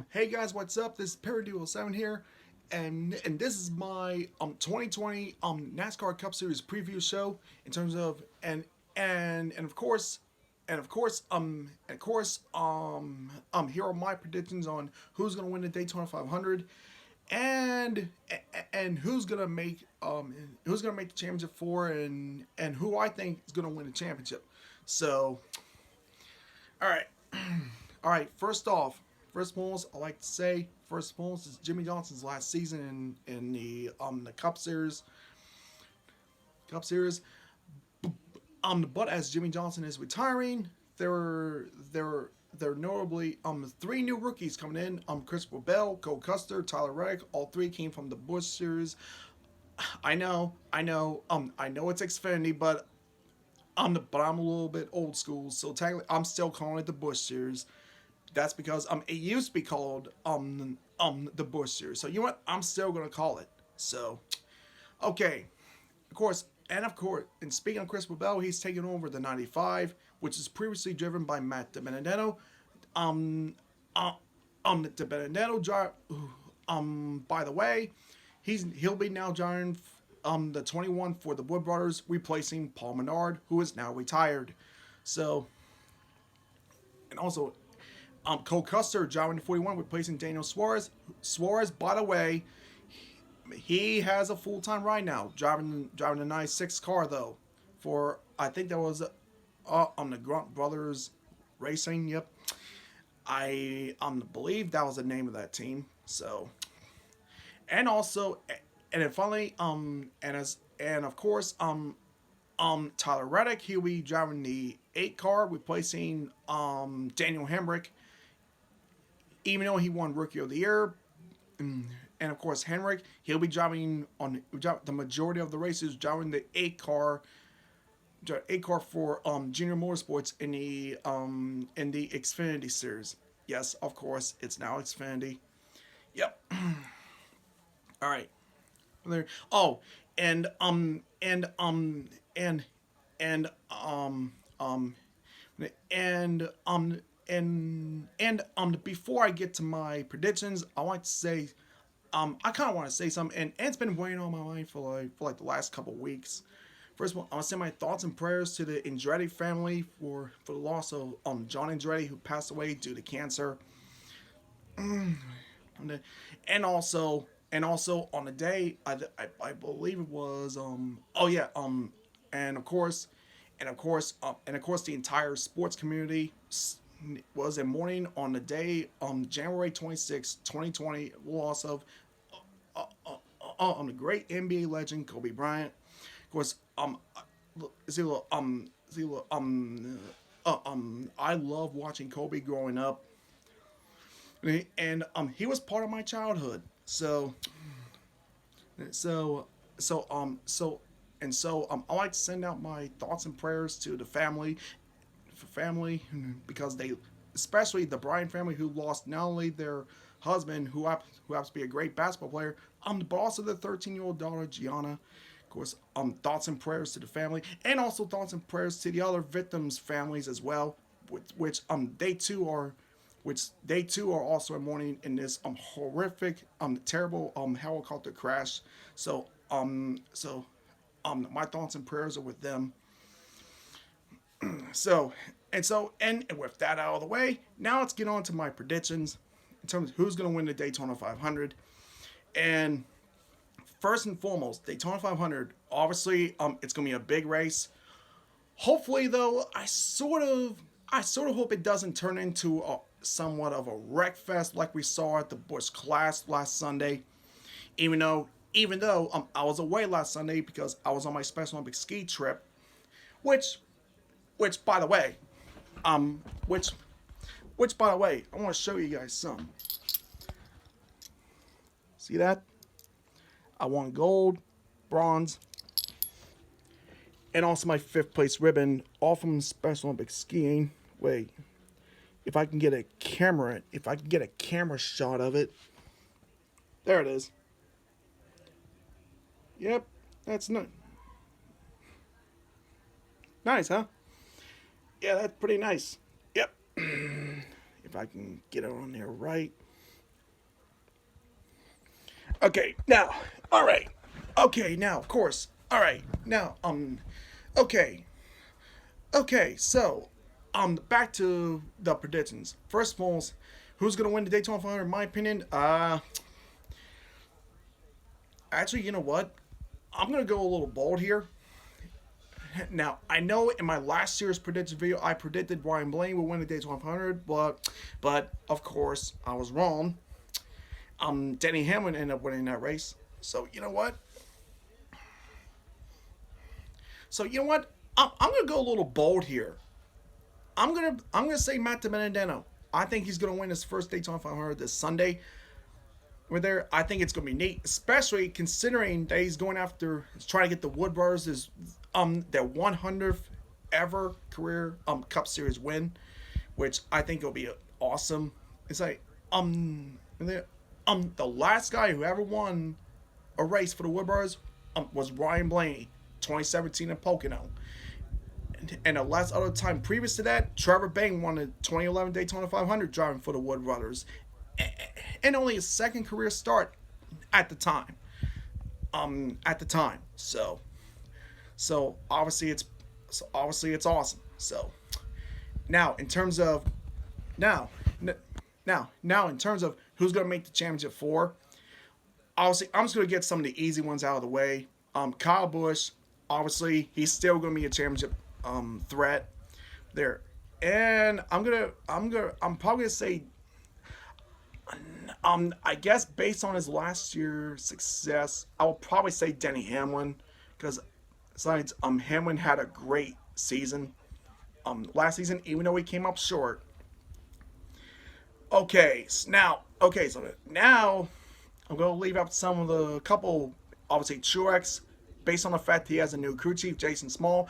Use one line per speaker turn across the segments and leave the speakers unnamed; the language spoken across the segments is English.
Hey guys, what's up? This is Paraduo7 here, and this is my 2020 NASCAR Cup Series preview show in terms of and of course here are my predictions on who's gonna win the Daytona 500 and and who's gonna make the championship for and who I think is gonna win the championship. So, all right. All right, first and foremost, I like to say first and foremost is Jimmy Johnson's last season in the Cup Series. Cup Series. But as Jimmy Johnson is retiring, there are notably three new rookies coming in. Christopher Bell, Cole Custer, Tyler Reddick. All three came from the Busch Series. I know it's Xfinity, but I'm a little bit old school, so technically I'm still calling it the Busch Series. That's because it used to be called the Busch Series. So you know what? I'm still gonna call it. So okay, and speaking of Chris Bell, he's taken over the 95, which is previously driven by Matt DiBenedetto. Um, uh, the Benedetto drive. By the way, he'll be now driving the 21 for the Wood Brothers, replacing Paul Menard, who is now retired. So, and also Cole Custer driving the 41, replacing Daniel Suarez. Suarez, by the way, he has a full time ride now, driving the 96 car though. For I think that was on the Grunt Brothers Racing. Yep, I believe that was the name of that team. So, and also, and then finally, and of course, Tyler Reddick, he'll be driving the 8 car, replacing Daniel Hemrick, even though he won Rookie of the Year. And of course, Henrik, he'll be driving on the majority of the races, driving the 8 car for Junior Motorsports in the Xfinity series. Yes, of course, it's now Xfinity. Yep. All right. There. Oh, and and and and and before I get to my predictions, I want to say I kind of want to say something, and it's been weighing on my mind for like the last couple of weeks. First of all, I want to send my thoughts and prayers to the Andretti family for the loss of John Andretti, who passed away due to cancer. And also on the day, I believe it was oh yeah and of course the entire sports community was in mourning on the day January 26, 2020, loss of the great NBA legend Kobe Bryant. Of course, I love watching Kobe growing up, and he was part of my childhood. So so so I like to send out my thoughts and prayers to the family, because they, especially the Bryant family, who lost not only their husband, who happens to be a great basketball player, but also their 13-year-old daughter Gianna. Of course, thoughts and prayers to the family, and also thoughts and prayers to the other victims' families as well, which they too are also in mourning in this horrific terrible helicopter crash. So my thoughts and prayers are with them. And with that out of the way, now let's get on to my predictions in terms of who's going to win the Daytona 500. And first and foremost, Daytona 500, obviously, it's going to be a big race. Hopefully, though, I sort of hope it doesn't turn into somewhat of a wreck fest like we saw at the Busch Clash last Sunday. Even though I was away last Sunday because I was on my Special Olympics ski trip, which which by the way, um, which which by the way, I want to show you guys some. See that? I won gold, bronze, and also my 5th place ribbon, all from Special Olympics skiing. Wait, if I can get a camera shot of it, there it is. Yep, that's nice, huh? Yeah, that's pretty nice. Yep. if I can get it on there right. Okay, now, all right. Okay, now, of course. All right, now, okay, okay. So, back to the predictions. First of all, who's gonna win the Daytona 500? In my opinion, actually, you know what? I'm gonna go a little bold here. Now, I know in my last year's prediction video, I predicted Ryan Blaney would win the Daytona 500, but of course, I was wrong. Denny Hamlin ended up winning that race. So you know what? I'm gonna go a little bold here. I'm gonna say Matt DiBenedetto. I think he's gonna win his first Daytona 500 this Sunday. We're there. I think it's gonna be neat, especially considering that he's going after trying to get the Wood Brothers' their 100th ever career Cup Series win, which I think will be awesome. It's like the last guy who ever won a race for the Wood Brothers was Ryan Blaney, 2017 in Pocono. And the last other time previous to that, Trevor Bayne won the 2011 Daytona 500 driving for the Wood Brothers, and only his second career start at the time. So obviously it's awesome. So now in terms of now in terms of who's gonna make the championship four, obviously I'm just gonna get some of the easy ones out of the way. Kyle Busch, obviously he's still gonna be a championship threat there, and I'm probably gonna say I guess based on his last year's success, I will probably say Denny Hamlin, because besides Hamlin had a great season last season, even though he came up short. So now I'm gonna leave out some of the couple, obviously Truex, based on the fact he has a new crew chief, Jason Small.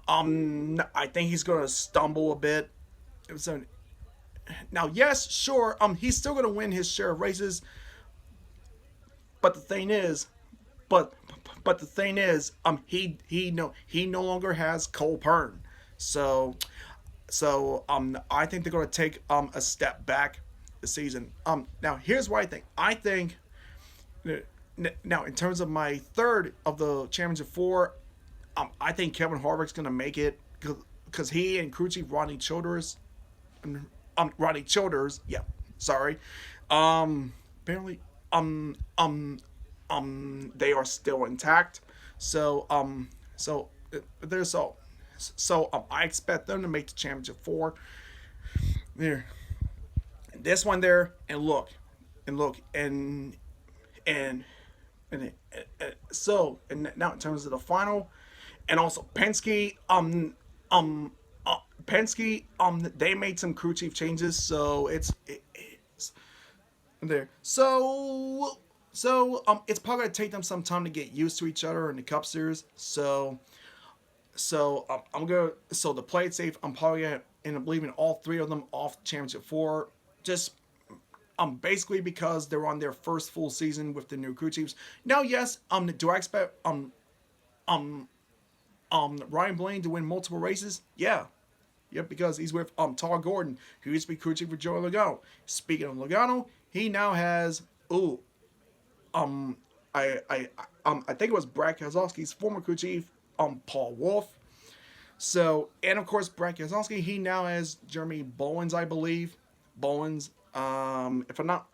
I think he's gonna stumble a bit. So, now, yes, sure, he's still gonna win his share of races, but the thing is, he no longer has Cole Pern, so I think they're gonna take a step back this season. Now here's what I think. Now in terms of my third of the championship four, I think Kevin Harvick's gonna make it because he and crew chief Rodney Childers, yeah, sorry, apparently, they are still intact. I expect them to make the championship four. There, this one there, and now in terms of the final, and also Penske, they made some crew chief changes, so it's there. It's probably gonna take them some time to get used to each other in the Cup Series. So to play it safe, I'm probably gonna end up leaving all three of them off the championship four. Just basically because they're on their first full season with the new crew chiefs. Now, yes, do I expect Ryan Blaney to win multiple races? Yeah. Yep, because he's with Todd Gordon, who used to be crew chief for Joey Logano. Speaking of Logano, he now has I think it was Brad Keselowski's former crew chief, Paul Wolf. So, and of course, Brad Keselowski, he now has Jeremy Bowens, I believe. Bowens. If I'm not,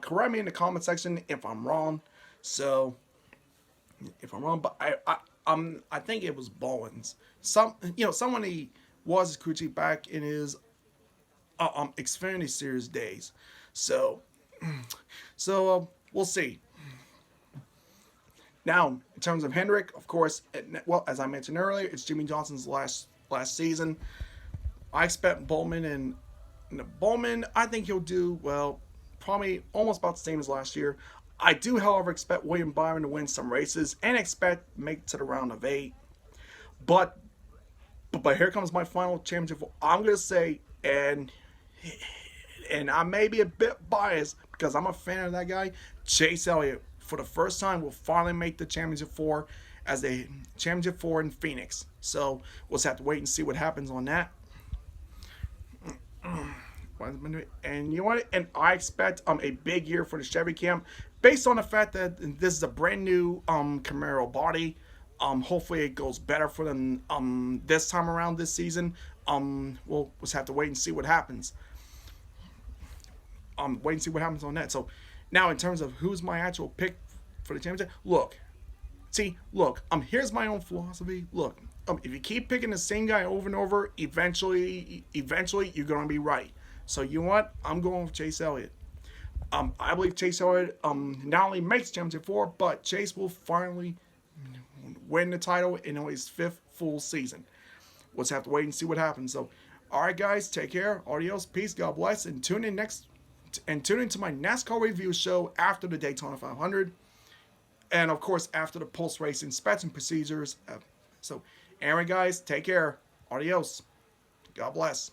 correct me in the comment section if I'm wrong. So, if I'm wrong, but I think it was Bowens. Someone he was his crew chief back in his Xfinity Series days. So we'll see. Now, in terms of Hendrick, of course, as I mentioned earlier, it's Jimmy Johnson's last season. I expect Bowman, I think he'll do, well, probably almost about the same as last year. I do, however, expect William Byron to win some races and expect to make it to the round of 8. But here comes my final championship. I'm going to say, and I may be a bit biased because I'm a fan of that guy, Chase Elliott, for the first time, will finally make the championship 4 as a championship 4 in Phoenix. So we'll just have to wait and see what happens on that. And you know what? And I expect a big year for the Chevy camp, based on the fact that this is a brand new Camaro body. Hopefully it goes better for them this time around this season. We'll just have to wait and see what happens. Wait and see what happens on that. So now in terms of who's my actual pick for the championship, look, here's my own philosophy. Look, if you keep picking the same guy over and over, eventually you're gonna be right. So you know what? I'm going with Chase Elliott. I believe Chase Elliott not only makes championship four, but Chase will finally win the title in his fifth full season. We'll just have to wait and see what happens. So, all right, guys, take care. Adios, peace, God bless, and tune into my NASCAR review show after the Daytona 500, and of course after the post-race inspection procedures. So, anyway, guys, take care. Adios. God bless.